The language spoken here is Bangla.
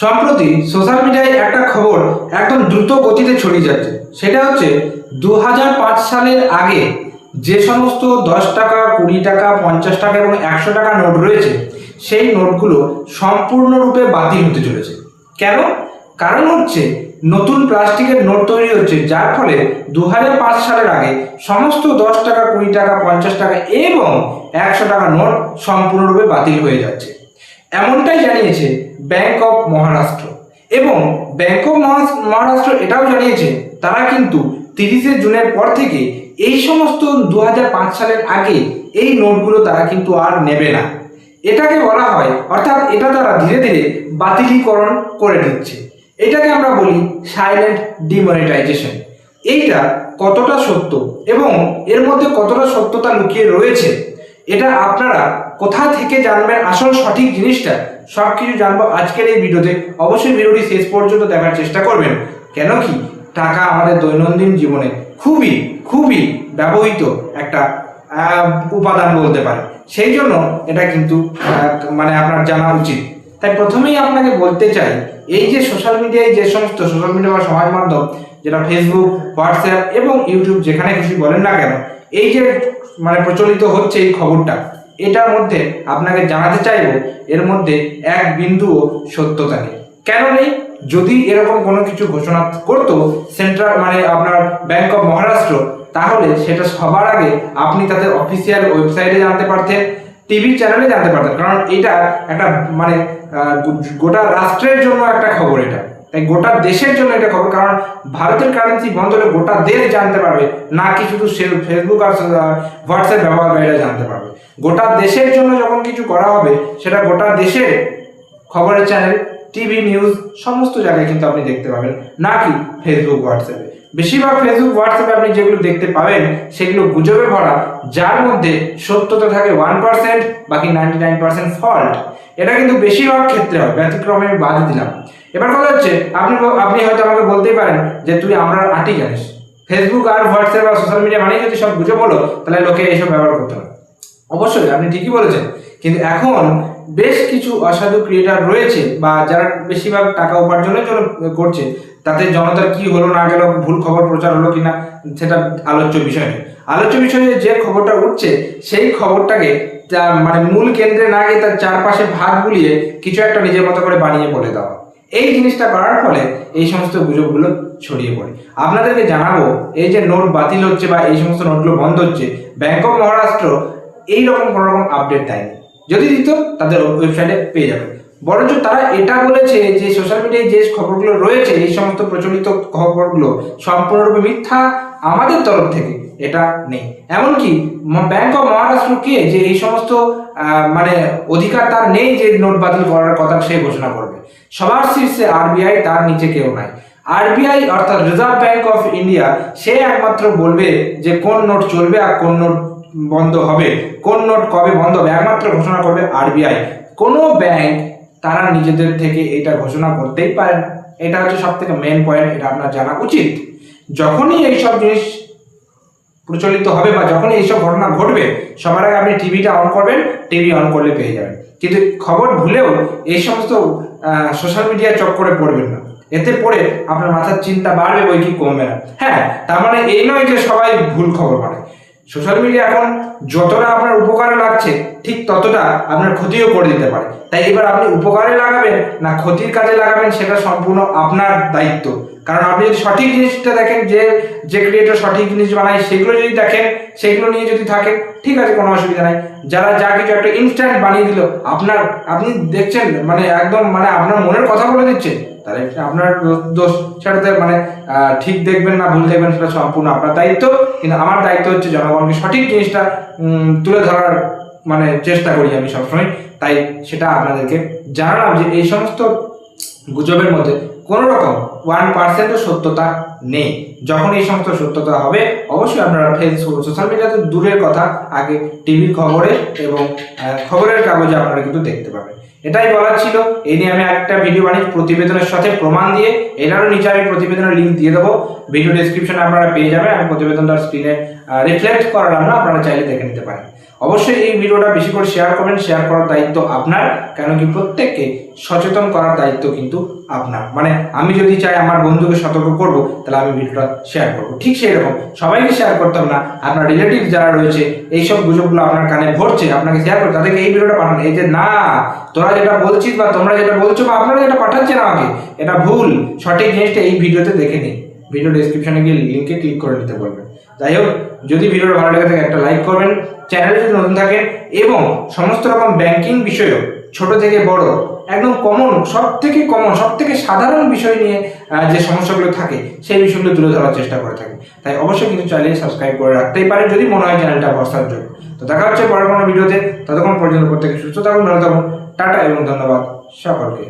সম্প্রতি সোশ্যাল মিডিয়ায় একটা খবর একদম দ্রুত গতিতে ছড়িয়ে যাচ্ছে। সেটা হচ্ছে 2005 সালের আগে যে সমস্ত 10 টাকা, 20 টাকা, 50 টাকা এবং 100 টাকা নোট রয়েছে, সেই নোটগুলো সম্পূর্ণরূপে বাতিল হতে চলেছে। কেন? কারণ হচ্ছে নতুন প্লাস্টিকের নোট তৈরি হচ্ছে, যার ফলে 2005 সালের আগে সমস্ত 10 টাকা, 20 টাকা, 50 টাকা এবং 100 টাকা নোট সম্পূর্ণরূপে বাতিল হয়ে যাচ্ছে। এমনটাই জানিয়েছে ব্যাংক অফ মহারাষ্ট্র। এবং ব্যাংক অফ মহারাষ্ট্র এটাও জানিয়েছে তারা কিন্তু 30শে জুনের পর থেকে এই সমস্ত 2005 সালের আগে এই নোটগুলো তারা কিন্তু আর নেবে না। এটাকে বলা হয়, অর্থাৎ এটা তারা ধীরে ধীরে বাতিলীকরণ করে দিচ্ছে। এটাকে আমরা বলি সাইলেন্ট ডিমনিটাইজেশন। এইটা কতটা সত্য এবং এর মধ্যে কতটা সত্যতা লুকিয়ে রয়েছে, এটা আপনারা কোথা থেকে জানবেন আসল সঠিক জিনিসটা, সব কিছু জানবো আজকের এই ভিডিওতে। অবশ্যই ভিডিওটি শেষ পর্যন্ত দেখার চেষ্টা করবেন। কেন কি টাকা আমাদের দৈনন্দিন জীবনে খুবই খুবই ব্যবহৃত একটা উপাদান বলতে পারে, সেই জন্য এটা কিন্তু আপনার জানা উচিত। তাই প্রথমেই আপনাকে বলতে চাই, এই যে সোশ্যাল মিডিয়ায় যে সমস্ত সোশ্যাল মিডিয়া বা সমাজ মাধ্যম, যেটা ফেসবুক, হোয়াটসঅ্যাপ এবং ইউটিউব, যেখানে কিছু বলেন না কেন, এই যে প্রচলিত হচ্ছে এই খবরটা, এটার মধ্যে আপনাকে জানাতে চাইবো এর মধ্যে এক বিন্দুও সত্যতা নেই। কেন নেই? যদি এরকম কোনো কিছু ঘোষণা করতো সেন্ট্রাল আপনার ব্যাংক অফ মহারাষ্ট্র, তাহলে সেটা সবার আগে আপনি তাদের অফিসিয়াল ওয়েবসাইটে জানতে পারতেন, টিভি চ্যানেলে জানতে পারতেন। কারণ এটা একটা গোটা রাষ্ট্রের জন্য একটা খবর, এটা তাই গোটা দেশের জন্য এটা খবর। কারণ ভারতের কারেন্সি বন্ধ হলে গোটা দেশ জানতে পারবে, না কি শুধু ফেসবুক আর হোয়াটসঅ্যাপ ব্যবহারকারীরা জানতে পারবে। গোটা দেশের জন্য যখন কিছু করা হবে, সেটা গোটা দেশের খবরের চ্যানেল, টিভি, নিউজ সমস্ত জায়গায় কিন্তু আপনি দেখতে পাবেন, না কি ফেসবুক, হোয়াটসঅ্যাপে। বেশিরভাগ ফেসবুক, হোয়াটসঅ্যাপে আপনি যেগুলো দেখতে পাবেন সেগুলো গুজবে ভরা, যার মধ্যে সত্যতা থাকে 1%, বাকি 99% ফল্ট। এটা কিন্তু বেশিরভাগ ক্ষেত্রে হয়, ব্যতিক্রমে আমি বাদ দিলাম। এবার কথা হচ্ছে, আপনি হয়তো আমাকে বলতেই পারেন যে তুই আমরা আটি জানিস, ফেসবুক আর হোয়াটসঅ্যাপ আর সোশ্যাল মিডিয়া মানে যদি সব গুজব বলো, তাহলে লোকে এইসব ব্যবহার করতে হবে। অবশ্যই আপনি ঠিকই বলেছেন, কিন্তু এখন বেশ কিছু অসাধু ক্রিয়েটার রয়েছে, বা যারা বেশিরভাগ টাকা উপার্জনের জন্য করছে, তাতে জনতার কি হলো না গেল, ভুল খবর প্রচার হলো কিনা, সেটা আলোচ্য বিষয় নয়। আলোচ্য বিষয়ে যে খবরটা উঠছে, সেই খবরটাকে মূল কেন্দ্রে না গিয়ে তার চারপাশে ভাগ বুলিয়ে কিছু একটা নিজের মতো করে বানিয়ে বলে দেওয়া, এই জিনিসটা করার ফলে এই সমস্ত গুজবগুলো ছড়িয়ে পড়ে। আপনাদেরকে জানাবো, এই যে নোট বাতিল হচ্ছে বা এই সমস্ত নোটগুলো বন্ধ হচ্ছে, ব্যাংক অফ মহারাষ্ট্র এইরকম কোনো রকম আপডেট দেয়নি। যদি দিত তাদের ওয়েবসাইটে পেয়ে যাবে। বরঞ্চ তারা এটা বলেছে যে সোশ্যাল মিডিয়ায় যে খবরগুলো রয়েছে, এই সমস্ত প্রচলিত খবরগুলো সম্পূর্ণরূপে মিথ্যা, আমাদের তরফ থেকে এটা নেই। এমনকি ব্যাংক অফ মহারাষ্ট্রকে যে এই সমস্ত অধিকার তার নেই যে নোট বাতিল করার কথা সে ঘোষণা করবে। সবার শীর্ষে আরবিআই, তার নিচে কেউ নাই। আরবিআই অর্থাৎ রিজার্ভ ব্যাংক অফ ইন্ডিয়া, সে একমাত্র বলবে যে কোন নোট চলবে আর কোন নোট বন্ধ হবে, কোন নোট কবে বন্ধ হবে, একমাত্র ঘোষণা করবে আরবিআই। কোনো ব্যাংক তারা নিজেদের থেকে এটা ঘোষণা করতেই পারে না। এটা হচ্ছে সব থেকে মেন পয়েন্ট, এটা আপনার জানা উচিত। যখনই এইসব জিনিস প্রচলিত হবে বা যখনই এইসব ঘটনা ঘটবে, সবার আগে আপনি টিভিটা অন করবেন, টিভি অন করলে পেয়ে যাবেন। কিন্তু খবর ভুলেও এই সমস্ত সোশ্যাল মিডিয়া চক্করে পড়বেন না, এতে পড়ে আপনার মাথার চিন্তা বাড়বে বই কি কমবে না। হ্যাঁ, তার মানে এই নয় যে সবাই ভুল খবর মানে। সোশ্যাল মিডিয়া এখন যতটা আপনার উপকারে লাগছে, ঠিক ততটা আপনার ক্ষতিও করে দিতে পারে। তাই এবার আপনি উপকারে লাগাবেন না ক্ষতির কাজে লাগাবেন, সেটা সম্পূর্ণ আপনার দায়িত্ব। কারণ আপনি যদি সঠিক জিনিসটা দেখেন, যে ক্রিয়েটর সঠিক জিনিস বানায়, সেগুলো যদি দেখেন, সেগুলো নিয়ে যদি থাকেন, ঠিক আছে, কোনো অসুবিধা নাই। যারা যা কিছু একটা ইনস্ট্যান্ট বানিয়ে দিল, আপনি দেখছেন একদম আপনার মনের কথা বলে দিচ্ছে, তাহলে আপনার দোষ। সেটাতে ঠিক দেখবেন না ভুল দেখবেন, সেটা সম্পূর্ণ আপনার দায়িত্ব। কিন্তু আমার দায়িত্ব হচ্ছে জনগণকে সঠিক জিনিসটা তুলে ধরার চেষ্টা করি আমি সবসময়। তাই সেটা আপনাদেরকে জানালাম যে এই সমস্ত গুজবের মধ্যে কোনো রকম 1%ও সত্যতা নেই। যখন এই সমস্ত সত্যতা হবে, অবশ্যই আপনারা ফেসবুক, সোশ্যাল মিডিয়াতে দূরের কথা, আগে টিভির খবরে এবং খবরের কাগজে আপনারা কিন্তু দেখতে পাবেন। এটাই বলার ছিল। এই নিয়ে আমি একটা ভিডিও বানিয়েছি প্রতিবেদনের সাথে প্রমাণ দিয়ে, এটারও নিচে আমি প্রতিবেদনের লিঙ্ক দিয়ে দেবো, ভিডিও ডেসক্রিপশনে আপনারা পেয়ে যাবেন। আমি প্রতিবেদনটার স্ক্রিনে রিফ্লেক্ট করালাম না, আপনারা চাইলে দেখে নিতে পারেন। অবশ্যই এই ভিডিওটা বেশি করে শেয়ার করবেন। শেয়ার করার দায়িত্ব আপনার, কেন কি প্রত্যেককে সচেতন করার দায়িত্ব কিন্তু আপনার। মানে আমি যদি চাই আমার বন্ধুকে সতর্ক করব, তাহলে আমি ভিডিওটা শেয়ার করব। ঠিক সেই রকম সবাইকে শেয়ার করতে হবে না। আপনার রিলেটিভ যারা রয়েছে, এইসব গুজবগুলো আপনার কানে ভরছে, আপনাকে শেয়ার করতে, তাদেরকে এই ভিডিওটা পাঠান। এই যে না, তোরা যেটা বলছিস বা তোমরা যেটা বলছো বা আপনারা যেটা পাঠাচ্ছেন আমাকে, এটা ভুল, সঠিক জিনিসটা এই ভিডিওতে দেখে নিন। ভিডিও ডেসক্রিপশনে গিয়ে লিঙ্কে ক্লিক করে নিতে বলবেন। যাই হোক, যদি ভিডিওটা ভালো লেগে থাকে একটা লাইক করবেন, চ্যানেলে যদি নতুন থাকেন এবং সমস্ত রকম ব্যাংকিং বিষয়ও ছোট থেকে বড় একদম কমন, সব থেকে সাধারণ বিষয় নিয়ে যে সমস্যাগুলো থাকে সেই বিষয়গুলো তুলে ধরার চেষ্টা করে থাকি। তাই অবশ্যই কিন্তু চাইলে সাবস্ক্রাইব করে রাখতেই পারেন যদি মনে হয় চ্যানেলটা ভরসার জন্য। তো দেখা হচ্ছে পরের কোনো ভিডিওতে। ততক্ষণ পর্যন্ত প্রত্যেকে সুস্থ থাকুন, ভালো থাকুন। টাটা এবং ধন্যবাদ সকলকে।